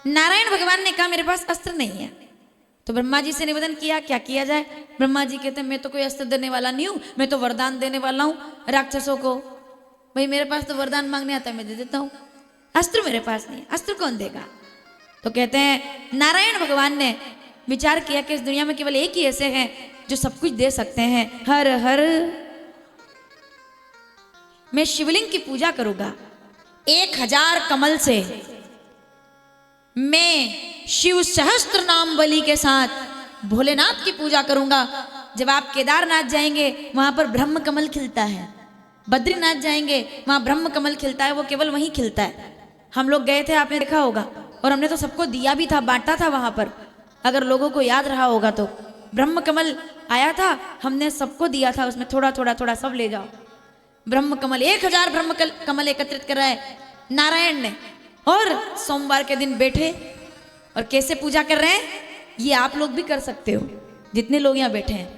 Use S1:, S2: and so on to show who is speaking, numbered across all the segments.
S1: नारायण भगवान ने कहा मेरे पास अस्त्र नहीं है। तो ब्रह्मा जी से निवेदन किया, क्या किया जाए। ब्रह्मा जी कहते हैं मैं तो कोई अस्त्र देने वाला नहीं हूं, मैं तो वरदान देने वाला हूं राक्षसों को। भाई मेरे पास तो वरदान मांगने आता है, मैं दे देता हूं, अस्त्र मेरे पास नहीं है, अस्त्र कौन देगा। तो कहते हैं नारायण भगवान ने विचार किया कि इस दुनिया में केवल एक ही ऐसे हैं जो सब कुछ दे सकते हैं। हर हर, मैं शिवलिंग की पूजा करूंगा 1000 कमल से, मैं शिव सहस्त्र नाम बलि के साथ भोलेनाथ की पूजा करूंगा। जब आप केदारनाथ जाएंगे वहां पर ब्रह्म कमल खिलता है, बद्रीनाथ जाएंगे वहां ब्रह्म कमल खिलता है, वो केवल वहीं खिलता है। हम लोग गए थे, आपने देखा होगा, और हमने तो सबको दिया भी था, बांटा था वहां पर, अगर लोगों को याद रहा होगा तो। ब्रह्म कमल आया था, हमने सबको दिया था, उसमें थोड़ा थोड़ा थोड़ा सब ले जाओ। ब्रह्म कमल 1000 ब्रह्म कमल एकत्रित करा है नारायण ने, और सोमवार के दिन बैठे और कैसे पूजा कर रहे हैं, ये आप लोग भी कर सकते हो, जितने लोग यहाँ बैठे हैं।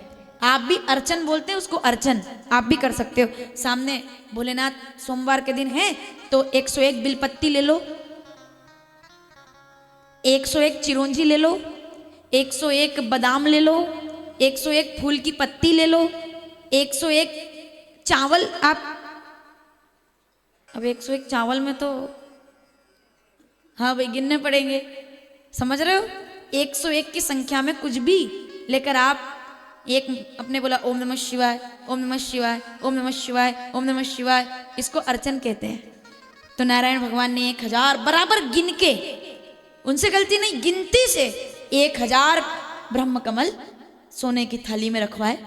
S1: आप भी अर्चन बोलते हैं उसको, अर्चन आप भी कर सकते हो। सामने भोलेनाथ सोमवार के दिन है तो 101 बिलपत्ती ले लो, 101 चिरौंजी ले लो, 101 बादाम ले लो, 101 फूल की पत्ती ले लो, 101 चावल। आप अब 101 चावल में तो हाँ भाई गिनने पड़ेंगे, समझ रहे हो। 101 की संख्या में कुछ भी लेकर आप एक अपने बोला ओम नमः शिवाय, ओम नमः शिवाय, ओम नमः शिवाय, ओम नमः शिवाय, इसको अर्चन कहते हैं। तो नारायण भगवान ने 1000 बराबर गिन के, उनसे गलती नहीं, गिनती से 1000 ब्रह्म कमल सोने की थाली में रखवाए।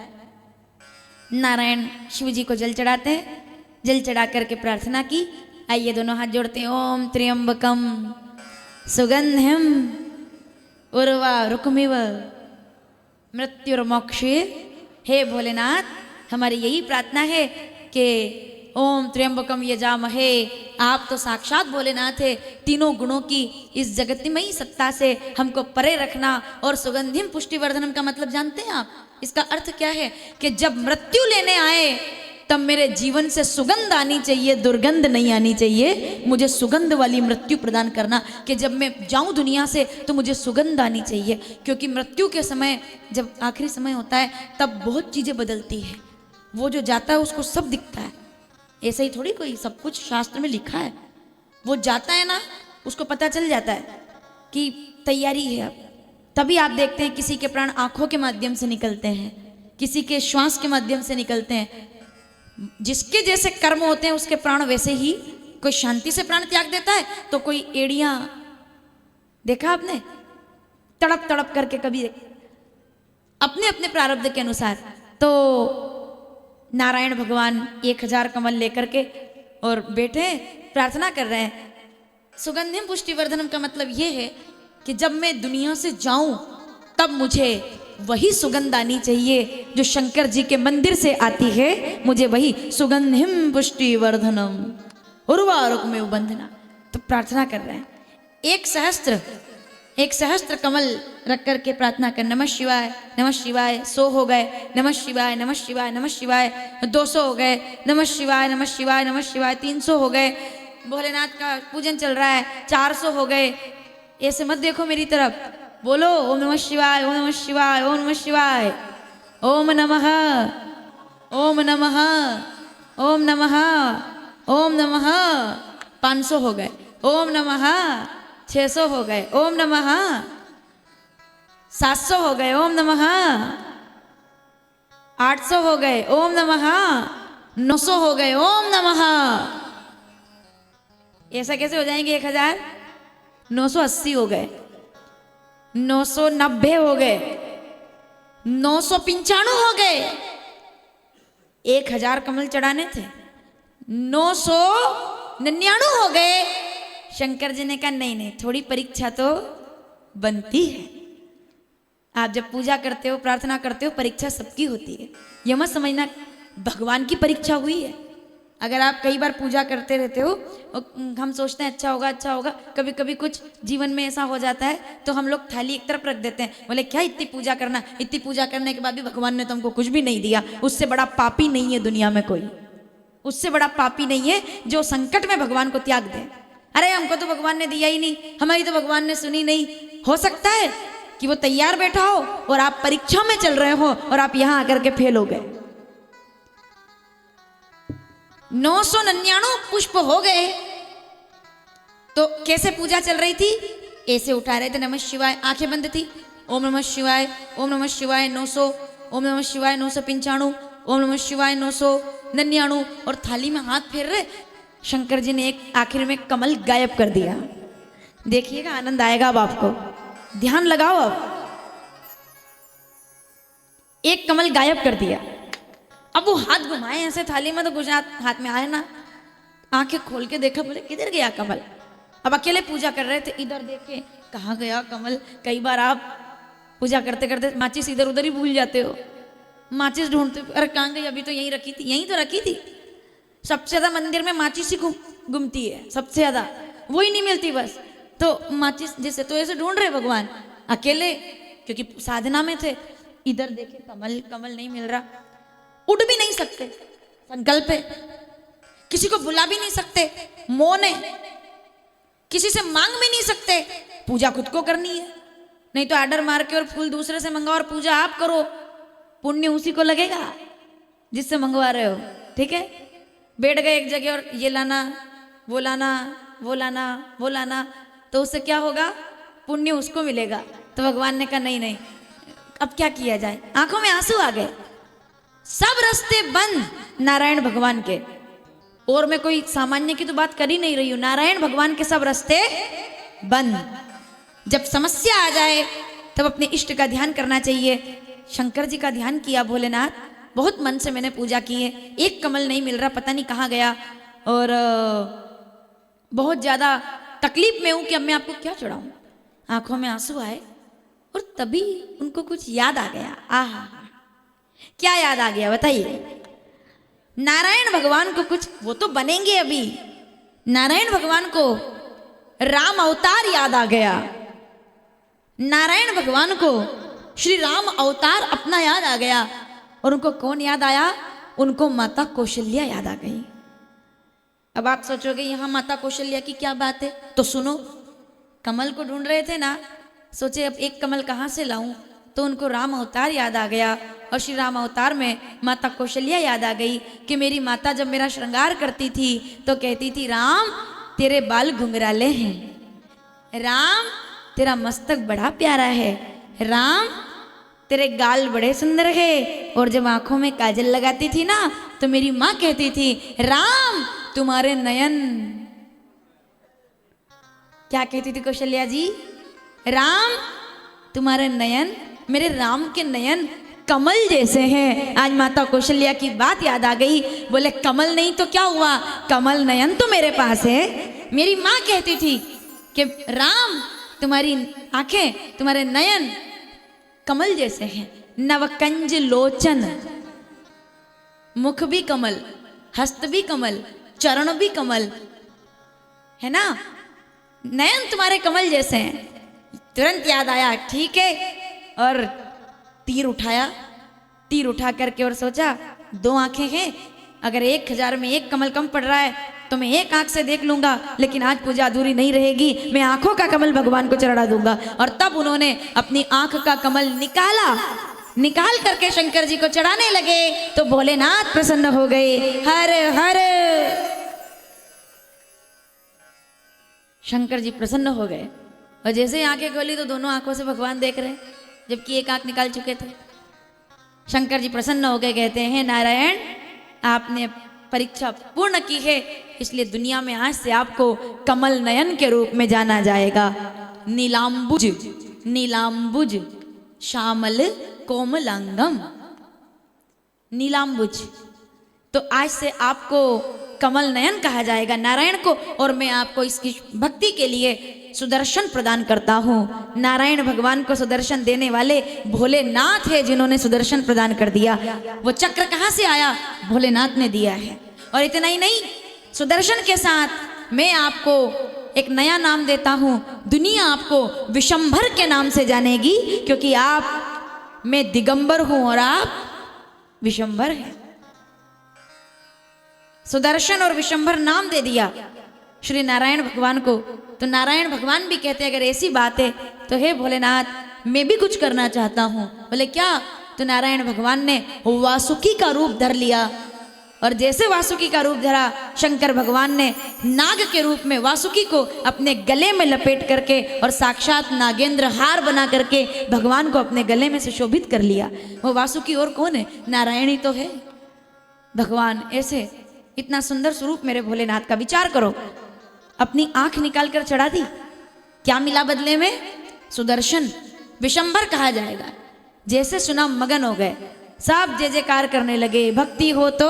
S1: नारायण शिव जी को जल चढ़ाते हैं, जल चढ़ा करके प्रार्थना की। आइए दोनों हाथ जोड़ते हैं। ओम त्र्यंबकम सुगंधिम उर्वारुकमिव मृत्युर्मोक्षे। हे भोलेनाथ, हमारी यही प्रार्थना है कि ओम त्र्यंबकम यजामहे, आप तो साक्षात भोलेनाथ है, तीनों गुणों की इस जगतमयी सत्ता से हमको परे रखना। और सुगंधिम पुष्टिवर्धनम का मतलब जानते हैं आप, इसका अर्थ क्या है कि जब मृत्यु लेने आए तब मेरे जीवन से सुगंध आनी चाहिए, दुर्गंध नहीं आनी चाहिए। मुझे सुगंध वाली मृत्यु प्रदान करना, कि जब मैं जाऊं दुनिया से तो मुझे सुगंध आनी चाहिए। क्योंकि मृत्यु के समय, जब आखिरी समय होता है, तब बहुत चीज़ें बदलती है। वो जो जाता है उसको सब दिखता है, ऐसे ही थोड़ी कोई सब कुछ शास्त्र में लिखा है। वो जाता है ना, उसको पता चल जाता है कि तैयारी है अब। तभी आप देखते हैं किसी के प्राण आंखों के माध्यम से निकलते हैं, किसी के श्वास के माध्यम से निकलते हैं। जिसके जैसे कर्म होते हैं उसके प्राण वैसे ही, कोई शांति से प्राण त्याग देता है तो कोई एड़ियां, देखा आपने, तड़प तड़प करके, कभी अपने अपने प्रारब्ध के अनुसार। तो नारायण भगवान 1000 कमल लेकर के और बैठे प्रार्थना कर रहे हैं। सुगंधिम पुष्टिवर्धनम का मतलब ये है कि जब मैं दुनिया से जाऊं तब मुझे वही सुगंध आनी चाहिए जो शंकर जी के मंदिर से आती है, मुझे वही सुगंधिम पुष्टिवर्धनम उर्वारुकमिव बंधना। तो प्रार्थना कर रहे हैं। 1 सहस्त्र कमल रख करके प्रार्थना कर, नमः शिवाय, नमः शिवाय। 100 हो गए, नमः शिवाय, नमः शिवाय, नमः शिवाय। 200 हो गए, नमः शिवाय, नमः शिवाय, नमः शिवाय। 300 हो गए, भोलेनाथ का पूजन चल रहा है। 400 हो गए। ऐसे मत देखो मेरी तरफ, बोलो ओम नमः शिवाय, ओम नमः शिवाय, ओम नमः शिवाय, ओम नमः, ओम नमः, ओम नमः, ओम नमः। 500 हो गए, ओम नमः। 600 हो गए, ओम नमः। 700 हो गए, ओम नमः। 800 हो गए, ओम नमः। 900 हो गए, ओम नमः। ऐसा कैसे हो जाएंगे 1000? 980 हो गए, 990 हो गए, 995 हो गए। 1000 कमल चढ़ाने थे, 999 हो गए। शंकर जी ने कहा नहीं नहीं, थोड़ी परीक्षा तो बनती है। आप जब पूजा करते हो, प्रार्थना करते हो, परीक्षा सबकी होती है। यह मत समझना भगवान की परीक्षा हुई है। अगर आप कई बार पूजा करते रहते हो, हम सोचते हैं अच्छा होगा अच्छा होगा, कभी कभी कुछ जीवन में ऐसा हो जाता है तो हम लोग थाली एक तरफ रख देते हैं, बोले क्या इतनी पूजा करना, इतनी पूजा करने के बाद भी भगवान ने तो हमको कुछ भी नहीं दिया। उससे बड़ा पापी नहीं है दुनिया में कोई, उससे बड़ा पापी नहीं है जो संकट में भगवान को त्याग दे। अरे हमको तो भगवान ने दिया ही नहीं, हमारी तो भगवान ने सुनी नहीं। हो सकता है कि वो तैयार बैठा हो और आप परीक्षा में चल रहे हो और आप यहां आकर के फेल हो गए। 999 पुष्प हो गए तो कैसे पूजा चल रही थी? ऐसे उठा रहे थे, नमः शिवाय, आंखें बंद थी, ओम नमः शिवाय, ओम नमः शिवाय 900, ओम नमः शिवाय 995, ओम नमः शिवाय 999, और थाली में हाथ फेर रहे। शंकर जी ने एक आखिर में कमल गायब कर दिया। देखिएगा आनंद आएगा अब आपको, ध्यान लगाओ। अब एक कमल गायब कर दिया। अब वो हाथ घुमाए ऐसे थाली में तो कुछ हाथ में आए ना, आंखें खोल के देखा, बोले किधर गया कमल? अब अकेले पूजा कर रहे थे, इधर देखे कहाँ गया कमल। कई बार आप पूजा करते करते माचिस इधर उधर ही भूल जाते हो, माचिस ढूंढते, अरे कहाँ गई? अभी तो यहीं रखी थी, यहीं तो रखी थी। सबसे ज्यादा मंदिर में माचिस ही घूमती है, सबसे ज्यादा वो ही नहीं मिलती बस। तो माचिस जैसे तो ऐसे ढूंढ रहे भगवान अकेले, क्योंकि साधना में थे। इधर देखे कमल, कमल नहीं मिल रहा। उठ भी नहीं सकते, संकल्प है, किसी को बुला भी नहीं सकते, मौन है, किसी से मांग भी नहीं सकते, पूजा खुद को करनी है। नहीं तो ऑर्डर मार के और फूल दूसरे से मंगाओ और पूजा आप करो, पुण्य उसी को लगेगा जिससे मंगवा रहे हो। ठीक है, बैठ गए एक जगह और ये लाना वो लाना वो लाना वो लाना, तो उससे क्या होगा? पुण्य उसको मिलेगा। तो भगवान ने कहा नहीं नहीं, अब क्या किया जाए? आंखों में आंसू आ गए, सब रास्ते बंद नारायण भगवान के। और मैं कोई सामान्य की तो बात कर ही नहीं रही हूं, नारायण भगवान के सब रास्ते बंद। जब समस्या आ जाए तब अपने इष्ट का ध्यान करना चाहिए। शंकर जी का ध्यान किया भोलेनाथ, बहुत मन से मैंने पूजा की है, एक कमल नहीं मिल रहा, पता नहीं कहाँ गया, और बहुत ज़्यादा तकलीफ में हूँ कि अब मैं आपको क्या चढ़ाऊँ। आंखों में आंसू आए और तभी उनको कुछ याद आ गया। आहा, क्या याद आ गया बताइए? नारायण भगवान को कुछ, वो तो बनेंगे अभी, नारायण भगवान को राम अवतार याद आ गया। नारायण भगवान को श्री राम अवतार अपना याद आ गया। और उनको कौन याद आया? उनको माता कौशल्या याद आ गई। अब आप सोचोगे यहाँ माता कौशल्या की क्या बात है? तो सुनो, कमल को ढूंढ रहे थे ना, सोचे अब एक कमल कहाँ से लाऊं, तो उनको राम अवतार याद आ गया। और श्री राम अवतार में माता कौशल्या याद आ गई कि मेरी माता जब मेरा श्रृंगार करती थी तो कहती थी, राम तेरे बाल घुंघराले हैं, राम तेरा मस्तक बड़ा प्यारा है, राम तेरे गाल बड़े सुंदर है। और जब आंखों में काजल लगाती थी ना तो मेरी माँ कहती थी, राम तुम्हारे नयन, क्या कहती थी कौशल्या जी? राम तुम्हारे नयन, मेरे राम के नयन कमल जैसे हैं। आज माता कौशल्या की बात याद आ गई, बोले कमल नहीं तो क्या हुआ, कमल नयन तो मेरे पास है। मेरी माँ कहती थी कि राम तुम्हारी आंखें, तुम्हारे नयन कमल जैसे हैं। नवकंज लोचन, मुख भी कमल, हस्त भी कमल, चरण भी कमल, है ना, नयन तुम्हारे कमल जैसे हैं। तुरंत याद आया, ठीक है, और तीर उठाया, तीर उठा करके और सोचा 2 आंखें हैं, अगर 1000 में एक कमल कम पड़ रहा है तो मैं एक आंख से देख लूंगा, लेकिन आज पूजा अधूरी नहीं रहेगी, मैं आंखों का कमल भगवान को चढ़ा दूंगा। और तब उन्होंने अपनी आंख का कमल निकाला, निकाल करके शंकर जी को चढ़ाने लगे तो भोलेनाथ प्रसन्न हो गए। हर हर, शंकर जी प्रसन्न हो गए। और जैसे ही आंखें खोली तो दोनों आंखों से भगवान देख रहे, जबकि एक आंख निकाल चुके थे। शंकर जी प्रसन्न हो गए, कहते हैं, नारायण आपने परीक्षा पूर्ण की है, इसलिए दुनिया में आज से आपको कमल नयन के रूप में जाना जाएगा। नीलांबुज, नीलांबुज श्यामल कोमलांगम, नीलांबुज, तो आज से आपको कमल नयन कहा जाएगा नारायण को। और मैं आपको इसकी भक्ति के लिए सुदर्शन प्रदान करता हूँ। नारायण भगवान को सुदर्शन देने वाले भोलेनाथ है, जिन्होंने सुदर्शन प्रदान कर दिया। वो चक्र कहाँ से आया? भोलेनाथ ने दिया है। और इतना ही नहीं, सुदर्शन के साथ मैं आपको एक नया नाम देता हूँ। दुनिया आपको विशंभर के नाम से जानेगी, क्योंकि आप, मैं दिगंबर हूँ और आप विशंभर हैं। सुदर्शन और विशंभर नाम दे दिया। श्री नारायण भगवान को। तो नारायण भगवान भी कहते हैं अगर ऐसी बात है तो हे भोलेनाथ मैं भी कुछ करना चाहता हूँ। बोले क्या? तो नारायण भगवान ने वासुकी का रूप धर लिया और जैसे वासुकी का रूप धरा शंकर भगवान ने नाग के रूप में वासुकी को अपने गले में लपेट करके और साक्षात नागेंद्र हार बना करके भगवान को अपने गले में से शोभित कर लिया। वो वासुकी और कौन है? नारायण ही तो है। भगवान ऐसे इतना सुंदर स्वरूप मेरे भोलेनाथ का विचार करो। अपनी आंख निकाल कर चढ़ा दी, क्या मिला बदले में? सुदर्शन, विशंबर कहा जाएगा। जैसे सुना मगन हो गए, सब जय जयकार करने लगे। भक्ति हो तो